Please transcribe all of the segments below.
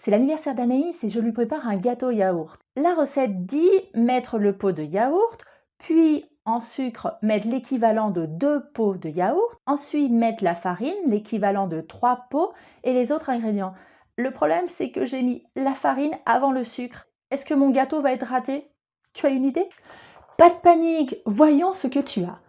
c'est l'anniversaire d'Anaïs et je lui prépare un gâteau yaourt. La recette dit mettre le pot de yaourt, puis en sucre mettre l'équivalent de 2 pots de yaourt, ensuite mettre la farine, l'équivalent de 3 pots et les autres ingrédients. Le problème, c'est que j'ai mis la farine avant le sucre. Est-ce que mon gâteau va être raté? Tu as une idée? Pas de panique, voyons ce que tu as.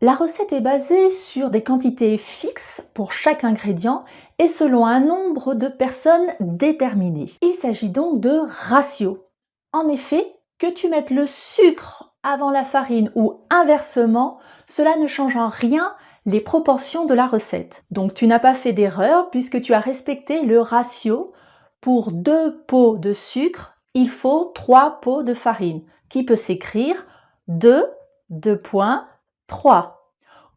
La recette est basée sur des quantités fixes pour chaque ingrédient et selon un nombre de personnes déterminé. Il s'agit donc de ratio. En effet, que tu mettes le sucre avant la farine ou inversement, cela ne change en rien les proportions de la recette. Donc tu n'as pas fait d'erreur puisque tu as respecté le ratio. Pour 2 pots de sucre, il faut 3 pots de farine, qui peut s'écrire 2, 2,3.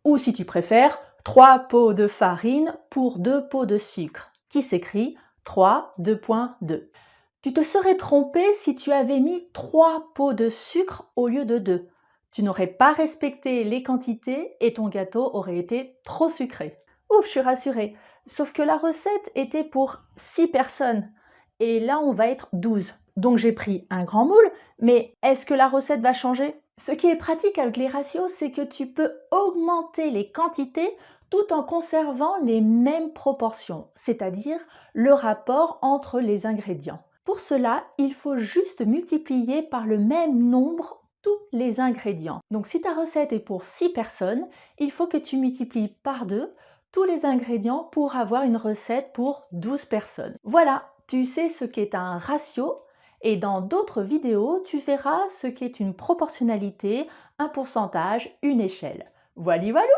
Ou si tu préfères, 3 pots de farine pour 2 pots de sucre, qui s'écrit 3, 2,2. Tu te serais trompé si tu avais mis 3 pots de sucre au lieu de 2. Tu n'aurais pas respecté les quantités et ton gâteau aurait été trop sucré. Ouf, je suis rassurée. Sauf que la recette était pour 6 personnes. Et là, on va être 12. Donc j'ai pris un grand moule, mais est-ce que la recette va changer? Ce qui est pratique avec les ratios, c'est que tu peux augmenter les quantités tout en conservant les mêmes proportions, c'est-à-dire le rapport entre les ingrédients. Pour cela, il faut juste multiplier par le même nombre tous les ingrédients. Donc si ta recette est pour 6 personnes, il faut que tu multiplies par 2 tous les ingrédients pour avoir une recette pour 12 personnes. Voilà, tu sais ce qu'est un ratio. Et dans d'autres vidéos, tu verras ce qu'est une proportionnalité, un pourcentage, une échelle. Voilà, voilà!